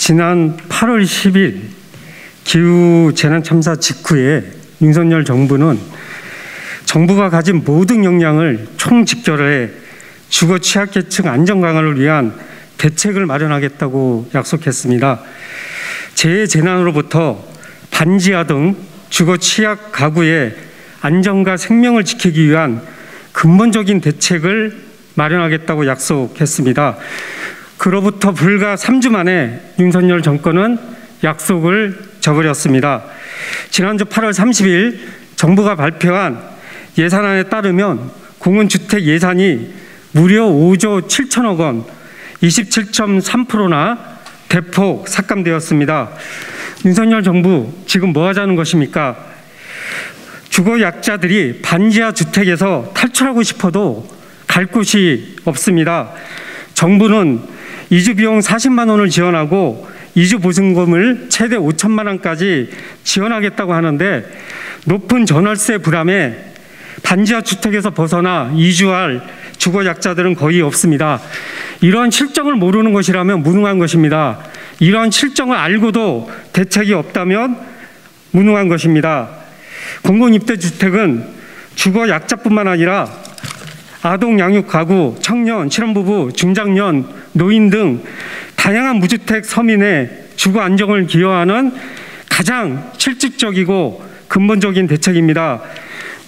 지난 8월 10일 기후재난참사 직후에 윤석열 정부는 정부가 가진 모든 역량을 총집결해 주거 취약계층 안전 강화를 위한 대책을 마련하겠다고 약속했습니다. 재해재난으로부터 반지하 등 주거 취약 가구의 안전과 생명을 지키기 위한 근본적인 대책을 마련하겠다고 약속했습니다. 그로부터 불과 3주 만에 윤석열 정권은 약속을 저버렸습니다. 지난주 8월 30일 정부가 발표한 예산안에 따르면 공원주택 예산이 무려 5조 7천억 원, 27.3%나 대폭 삭감되었습니다. 윤석열 정부 지금 뭐 하자는 것입니까? 주거 약자들이 반지하 주택에서 탈출하고 싶어도 갈 곳이 없습니다. 정부는 이주 비용 40만 원을 지원하고 이주 보증금을 최대 5천만 원까지 지원하겠다고 하는데 높은 전월세 부담에 반지하 주택에서 벗어나 이주할 주거 약자들은 거의 없습니다. 이러한 실정을 모르는 것이라면 무능한 것입니다. 이러한 실정을 알고도 대책이 없다면 무능한 것입니다. 공공임대주택은 주거 약자뿐만 아니라 아동 양육 가구, 청년, 실혼부부, 중장년, 노인 등 다양한 무주택 서민의 주거 안정을 기여하는 가장 실질적이고 근본적인 대책입니다.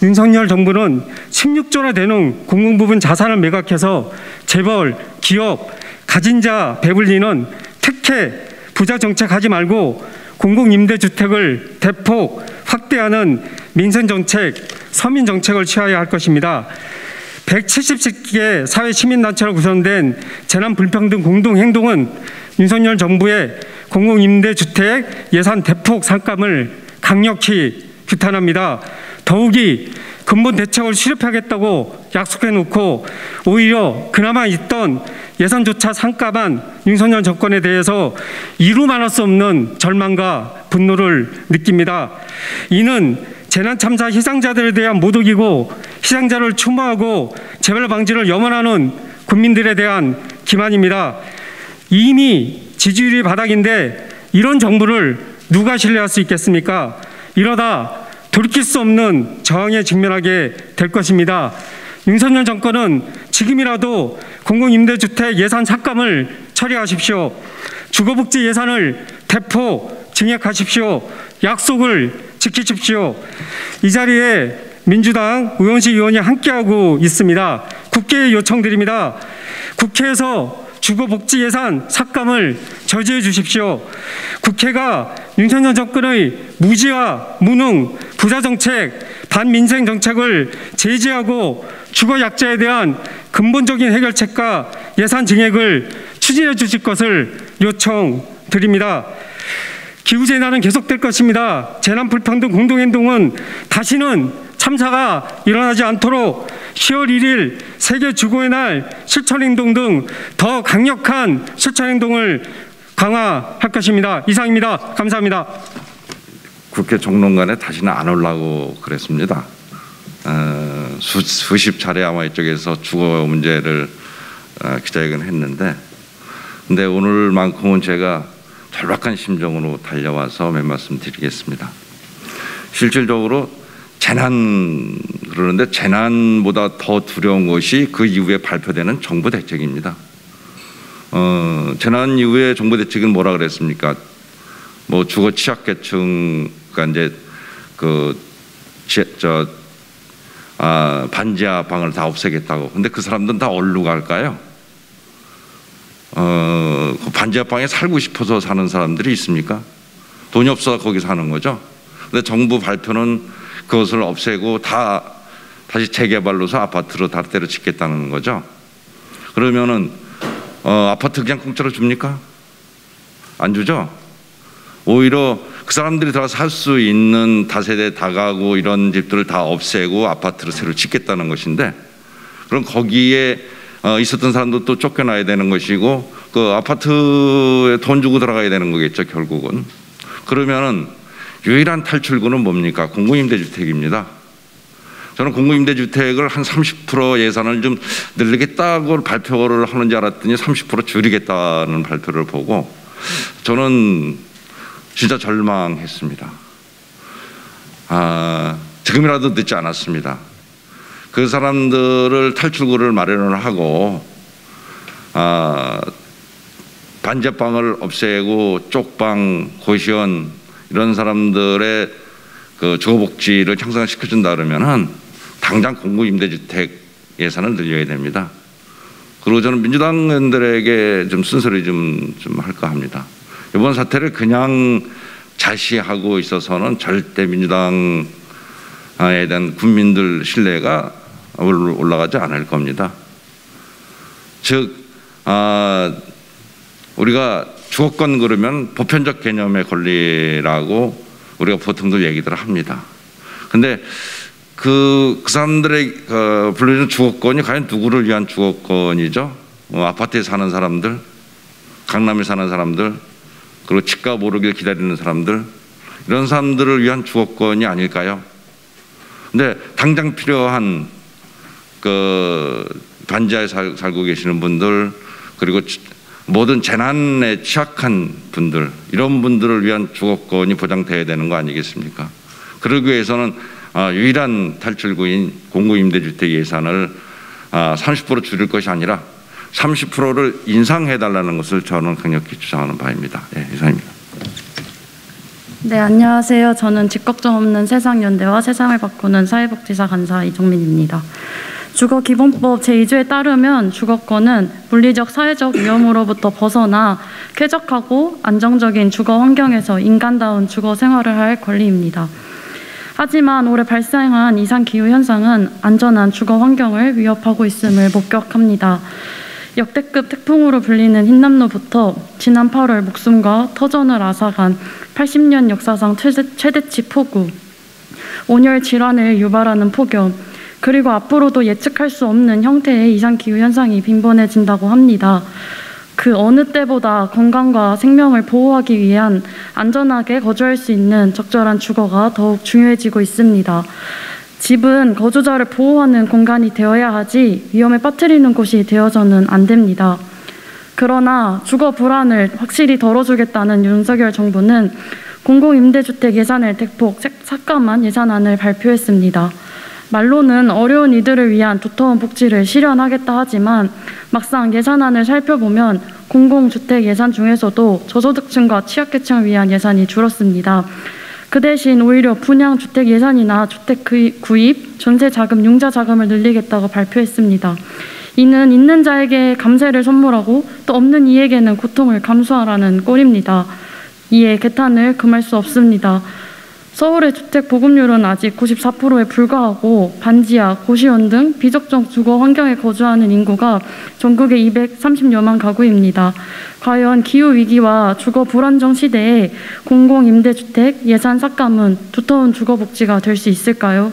윤석열 정부는 16조나 되는 공공부분 자산을 매각해서 재벌, 기업, 가진 자 배불리는 특혜, 부자 정책하지 말고 공공임대주택을 대폭 확대하는 민생정책, 서민정책을 취하여야 할 것입니다. 170개 사회시민단체로 구성된 재난불평등 공동행동은 윤석열 정부의 공공임대주택 예산 대폭 삭감을 강력히 규탄합니다. 더욱이 근본 대책을 수립하겠다고 약속해놓고 오히려 그나마 있던 예산조차 삭감한 윤석열 정권에 대해서 이루 말할 수 없는 절망과 분노를 느낍니다. 이는 재난참사 희생자들에 대한 모독이고 희생자를 추모하고 재발 방지를 염원하는 국민들에 대한 기만입니다. 이미 지지율이 바닥인데 이런 정부를 누가 신뢰할 수 있겠습니까? 이러다 돌이킬 수 없는 저항에 직면하게 될 것입니다. 윤석열 정권은 지금이라도 공공임대주택 예산 삭감을 처리하십시오. 주거복지 예산을 대폭 증액하십시오. 약속을 지키십시오. 이 자리에 민주당 우영식 의원이 함께하고 있습니다. 국회에 요청드립니다. 국회에서 주거복지 예산 삭감을 저지해 주십시오. 국회가 윤석열 정권의 무지와 무능, 부자정책, 반민생 정책을 제지하고 주거 약자에 대한 근본적인 해결책과 예산 증액을 추진해 주실 것을 요청드립니다. 기후재난은 계속될 것입니다. 재난불평등 공동행동은 다시는 참사가 일어나지 않도록 10월 1일 세계주거의 날 실천행동 등 더 강력한 실천행동을 강화할 것입니다. 이상입니다. 감사합니다. 국회 종론관에 다시는 안 오려고 그랬습니다. 수십 차례 아마 이쪽에서 주거 문제를 기자회견을 했는데 근데 오늘만큼은 제가 절박한 심정으로 달려와서 몇 말씀 드리겠습니다. 실질적으로 재난 그러는데 재난보다 더 두려운 것이 그 이후에 발표되는 정부 대책입니다. 재난 이후에 정부 대책은 뭐라 그랬습니까? 뭐 주거 취약계층 그러니까 이제 반지하 방을 다 없애겠다고. 근데 그 사람들은 다 어디로 갈까요? 그 반지하 방에 살고 싶어서 사는 사람들이 있습니까? 돈이 없어서 거기 사는 거죠. 근데 정부 발표는 그것을 없애고 다시 재개발로서 아파트로 다른 데로 짓겠다는 거죠. 그러면은 아파트 그냥 공짜로 줍니까? 안 주죠. 오히려 그 사람들이 다 살 수 있는 다세대 다가구 이런 집들을 다 없애고 아파트를 새로 짓겠다는 것인데 그럼 거기에 있었던 사람도 또 쫓겨나야 되는 것이고 그 아파트에 돈 주고 들어가야 되는 거겠죠 결국은. 그러면은 유일한 탈출구는 뭡니까? 공공임대주택입니다. 저는 공공임대주택을 한 30% 예산을 좀 늘리겠다고 발표를 하는 줄 알았더니 30% 줄이겠다는 발표를 보고 저는 진짜 절망했습니다. 지금이라도 늦지 않았습니다. 그 사람들을 탈출구를 마련을 하고 반제방을 없애고 쪽방, 고시원 이런 사람들의 그 주거복지를 향상시켜준다 그러면은 당장 공공임대주택 예산을 늘려야 됩니다. 그리고 저는 민주당 의원들에게 좀 쓴소리 좀 할까 합니다. 이번 사태를 그냥 자시하고 있어서는 절대 민주당에 대한 국민들 신뢰가 올라가지 않을 겁니다. 즉 우리가 주거권 그러면 보편적 개념의 권리라고 우리가 보통도 얘기들 합니다. 근데 그 사람들의 불러주는 주거권이 과연 누구를 위한 주거권이죠? 아파트에 사는 사람들, 강남에 사는 사람들, 그리고 집값 오르길 기다리는 사람들, 이런 사람들을 위한 주거권이 아닐까요? 근데 당장 필요한 그 반지하에 살고 계시는 분들, 그리고 모든 재난에 취약한 분들, 이런 분들을 위한 주거권이 보장돼야 되는 거 아니겠습니까? 그러기 위해서는 유일한 탈출구인 공공임대주택 예산을 30% 줄일 것이 아니라 30%를 인상해달라는 것을 저는 강력히 주장하는 바입니다. 네, 이상입니다. 네, 안녕하세요. 저는 직걱정 없는 세상연대와 세상을 바꾸는 사회복지사 간사 이정민입니다. 주거기본법 제2조에 따르면 주거권은 물리적, 사회적 위험으로부터 벗어나 쾌적하고 안정적인 주거 환경에서 인간다운 주거 생활을 할 권리입니다. 하지만 올해 발생한 이상기후 현상은 안전한 주거 환경을 위협하고 있음을 목격합니다. 역대급 태풍으로 불리는 흰남노부터 지난 8월 목숨과 터전을 앗아간 80년 역사상 최대치 폭우, 온열 질환을 유발하는 폭염, 그리고 앞으로도 예측할 수 없는 형태의 이상기후 현상이 빈번해진다고 합니다. 그 어느 때보다 건강과 생명을 보호하기 위한 안전하게 거주할 수 있는 적절한 주거가 더욱 중요해지고 있습니다. 집은 거주자를 보호하는 공간이 되어야 하지 위험에 빠뜨리는 곳이 되어서는 안 됩니다. 그러나 주거 불안을 확실히 덜어주겠다는 윤석열 정부는 공공임대주택 예산을 대폭 삭감한 예산안을 발표했습니다. 말로는 어려운 이들을 위한 두터운 복지를 실현하겠다 하지만 막상 예산안을 살펴보면 공공주택 예산 중에서도 저소득층과 취약계층을 위한 예산이 줄었습니다. 그 대신 오히려 분양주택 예산이나 주택 구입, 전세자금, 융자자금을 늘리겠다고 발표했습니다. 이는 있는 자에게 감세를 선물하고 또 없는 이에게는 고통을 감수하라는 꼴입니다. 이에 개탄을 금할 수 없습니다. 서울의 주택 보급률은 아직 94%에 불과하고 반지하, 고시원 등 비적정 주거 환경에 거주하는 인구가 전국에 230여만 가구입니다. 과연 기후위기와 주거 불안정 시대에 공공임대주택 예산 삭감은 두터운 주거복지가 될 수 있을까요?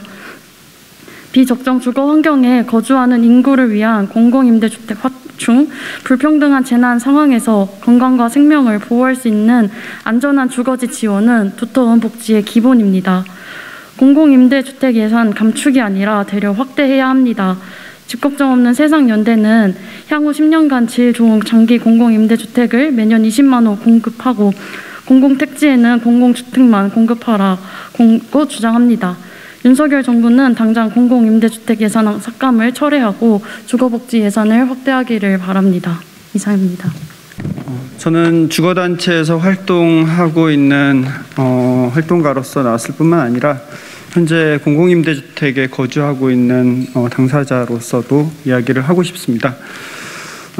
비적정 주거 환경에 거주하는 인구를 위한 공공임대주택 확충, 불평등한 재난 상황에서 건강과 생명을 보호할 수 있는 안전한 주거지 지원은 두터운 복지의 기본입니다. 공공임대주택 예산 감축이 아니라 되려 확대해야 합니다. 직걱정 없는 세상연대는 향후 10년간 질 좋은 장기 공공임대주택을 매년 20만 호 공급하고 공공택지에는 공공주택만 공급하라고 주장합니다. 윤석열 정부는 당장 공공임대주택 예산 삭감을 철회하고 주거복지 예산을 확대하기를 바랍니다. 이상입니다. 저는 주거단체에서 활동하고 있는 활동가로서 나왔을 뿐만 아니라 현재 공공임대주택에 거주하고 있는 당사자로서도 이야기를 하고 싶습니다.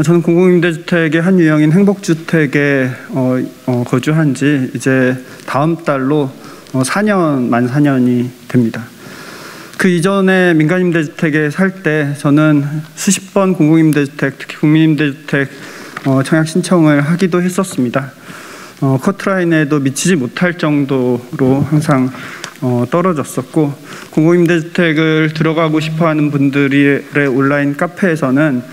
저는 공공임대주택의 한 유형인 행복주택에 거주한 지 이제 다음 달로 만 4년이 됩니다. 그 이전에 민간임대주택에 살 때 저는 수십 번 공공임대주택, 특히 국민임대주택 청약 신청을 하기도 했었습니다. 커트라인에도 미치지 못할 정도로 항상 떨어졌었고, 공공임대주택을 들어가고 싶어하는 분들의 온라인 카페에서는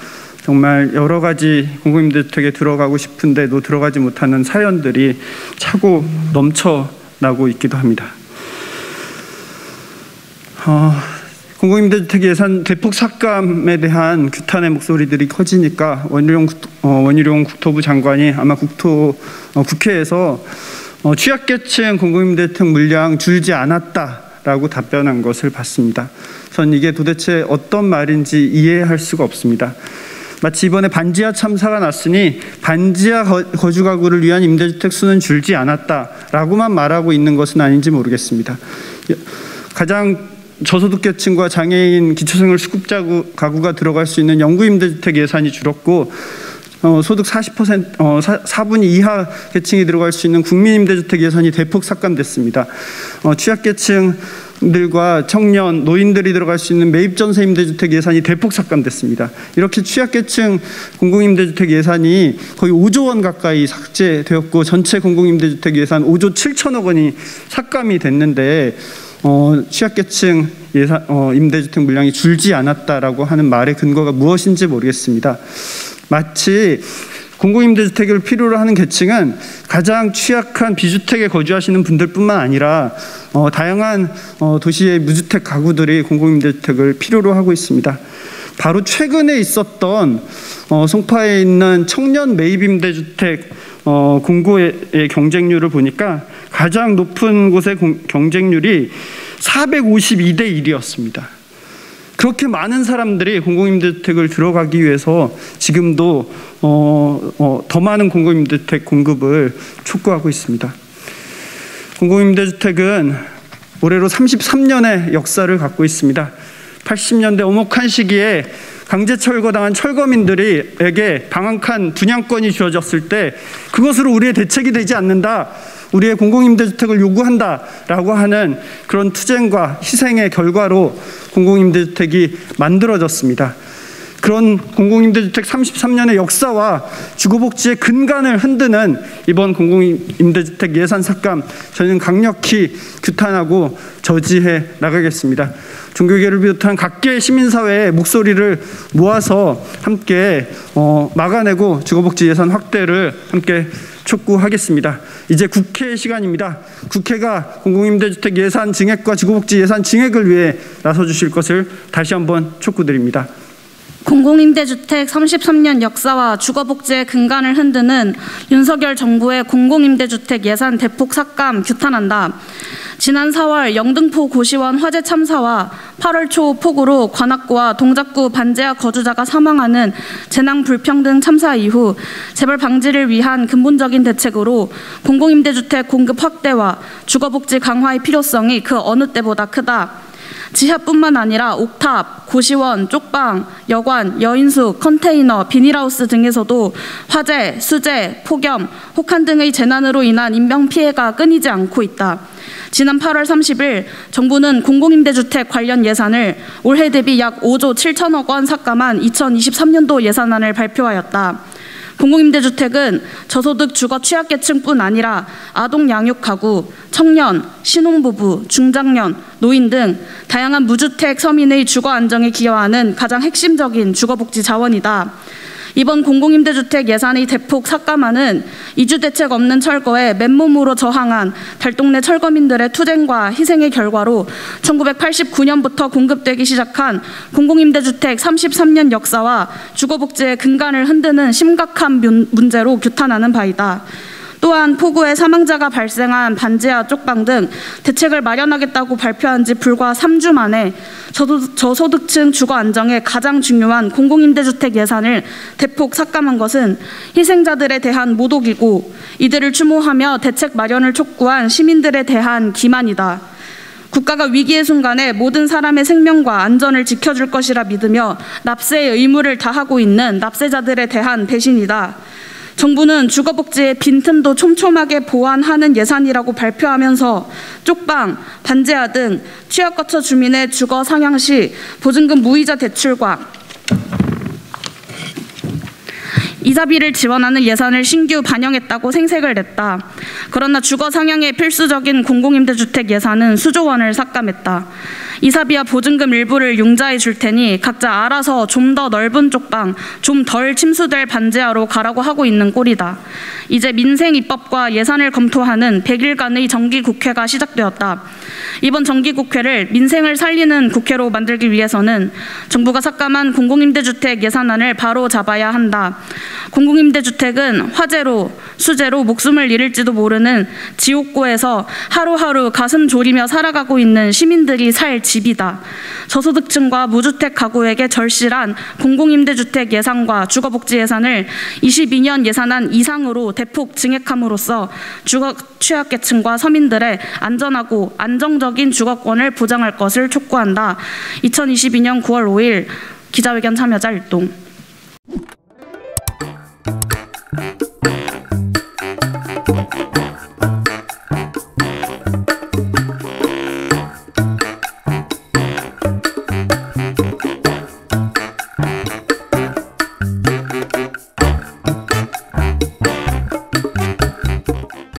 정말 여러 가지 공공임대주택에 들어가고 싶은데도 들어가지 못하는 사연들이 차고 넘쳐나고 있기도 합니다. 공공임대주택 예산 대폭 삭감에 대한 규탄의 목소리들이 커지니까 원희룡 국토부 장관이 아마 국회에서 취약계층 공공임대주택 물량 줄지 않았다라고 답변한 것을 봤습니다. 전 이게 도대체 어떤 말인지 이해할 수가 없습니다. 마치 이번에 반지하 참사가 났으니 반지하 거주가구를 위한 임대주택 수는 줄지 않았다라고만 말하고 있는 것은 아닌지 모르겠습니다. 가장 저소득계층과 장애인, 기초생활 수급자 가구가 들어갈 수 있는 영구임대주택 예산이 줄었고 소득 40% 4분위 이하 계층이 들어갈 수 있는 국민임대주택 예산이 대폭 삭감됐습니다. 취약계층들과 청년, 노인들이 들어갈 수 있는 매입전세 임대주택 예산이 대폭 삭감됐습니다. 이렇게 취약계층 공공임대주택 예산이 거의 5조 원 가까이 삭제되었고 전체 공공임대주택 예산 5조 7천억 원이 삭감이 됐는데 취약계층 임대주택 물량이 줄지 않았다라고 하는 말의 근거가 무엇인지 모르겠습니다. 마치 공공임대주택을 필요로 하는 계층은 가장 취약한 비주택에 거주하시는 분들뿐만 아니라 다양한 도시의 무주택 가구들이 공공임대주택을 필요로 하고 있습니다. 바로 최근에 있었던 송파에 있는 청년 매입임대주택 공고의 경쟁률을 보니까 가장 높은 곳의 경쟁률이 452대 1이었습니다. 그렇게 많은 사람들이 공공임대주택을 들어가기 위해서 지금도 더 많은 공공임대주택 공급을 촉구하고 있습니다. 공공임대주택은 올해로 33년의 역사를 갖고 있습니다. 80년대 오목한 시기에 강제 철거당한 철거민들에게 방 한 칸 분양권이 주어졌을 때 그것으로 우리의 대책이 되지 않는다, 우리의 공공임대주택을 요구한다라고 하는 그런 투쟁과 희생의 결과로 공공임대주택이 만들어졌습니다. 그런 공공임대주택 33년의 역사와 주거복지의 근간을 흔드는 이번 공공임대주택 예산 삭감, 저희는 강력히 규탄하고 저지해 나가겠습니다. 종교계를 비롯한 각계의 시민사회의 목소리를 모아서 함께 막아내고 주거복지 예산 확대를 함께 촉구하겠습니다. 이제 국회의 시간입니다. 국회가 공공임대주택 예산 증액과 주거복지 예산 증액을 위해 나서주실 것을 다시 한번 촉구드립니다. 공공임대주택 33년 역사와 주거복지의 근간을 흔드는 윤석열 정부의 공공임대주택 예산 대폭 삭감 규탄한다. 지난 4월 영등포 고시원 화재 참사와 8월 초 폭우로 관악구와 동작구 반지하 거주자가 사망하는 재난 불평등 참사 이후 재발 방지를 위한 근본적인 대책으로 공공임대주택 공급 확대와 주거복지 강화의 필요성이 그 어느 때보다 크다. 지하뿐만 아니라 옥탑, 고시원, 쪽방, 여관, 여인수, 컨테이너, 비닐하우스 등에서도 화재, 수재, 폭염, 혹한 등의 재난으로 인한 인명피해가 끊이지 않고 있다. 지난 8월 30일 정부는 공공임대주택 관련 예산을 올해 대비 약 5조 7천억 원 삭감한 2023년도 예산안을 발표하였다. 공공임대주택은 저소득 주거 취약계층뿐 아니라 아동 양육 가구, 청년, 신혼부부, 중장년, 노인 등 다양한 무주택 서민의 주거 안정에 기여하는 가장 핵심적인 주거복지 자원이다. 이번 공공임대주택 예산의 대폭 삭감안은 이주대책 없는 철거에 맨몸으로 저항한 달동네 철거민들의 투쟁과 희생의 결과로 1989년부터 공급되기 시작한 공공임대주택 33년 역사와 주거복지의 근간을 흔드는 심각한 문제로 규탄하는 바이다. 또한 폭우에 사망자가 발생한 반지하 쪽방 등 대책을 마련하겠다고 발표한 지 불과 3주 만에 저소득층 주거 안정에 가장 중요한 공공임대주택 예산을 대폭 삭감한 것은 희생자들에 대한 모독이고 이들을 추모하며 대책 마련을 촉구한 시민들에 대한 기만이다. 국가가 위기의 순간에 모든 사람의 생명과 안전을 지켜줄 것이라 믿으며 납세의 의무를 다하고 있는 납세자들에 대한 배신이다. 정부는 주거복지의 빈틈도 촘촘하게 보완하는 예산이라고 발표하면서 쪽방, 반지하 등 취약거처 주민의 주거 상향 시 보증금 무이자 대출과 이사비를 지원하는 예산을 신규 반영했다고 생색을 냈다. 그러나 주거 상향에 필수적인 공공임대주택 예산은 수조 원을 삭감했다. 이사비와 보증금 일부를 융자해 줄 테니 각자 알아서 좀 더 넓은 쪽방, 좀 덜 침수될 반지하로 가라고 하고 있는 꼴이다. 이제 민생 입법과 예산을 검토하는 100일간의 정기국회가 시작되었다. 이번 정기국회를 민생을 살리는 국회로 만들기 위해서는 정부가 삭감한 공공임대주택 예산안을 바로 잡아야 한다. 공공임대주택은 화재로, 수재로 목숨을 잃을지도 모르는 지옥고에서 하루하루 가슴 졸이며 살아가고 있는 시민들이 살 집이다. 저소득층과 무주택 가구에게 절실한 공공임대주택 예산과 주거복지 예산을 22년 예산안 이상으로 대폭 증액함으로써 주거 취약계층과 서민들의 안전하고 안정적인 주거권을 보장할 것을 촉구한다. 2022년 9월 5일 기자회견 참여자 일동.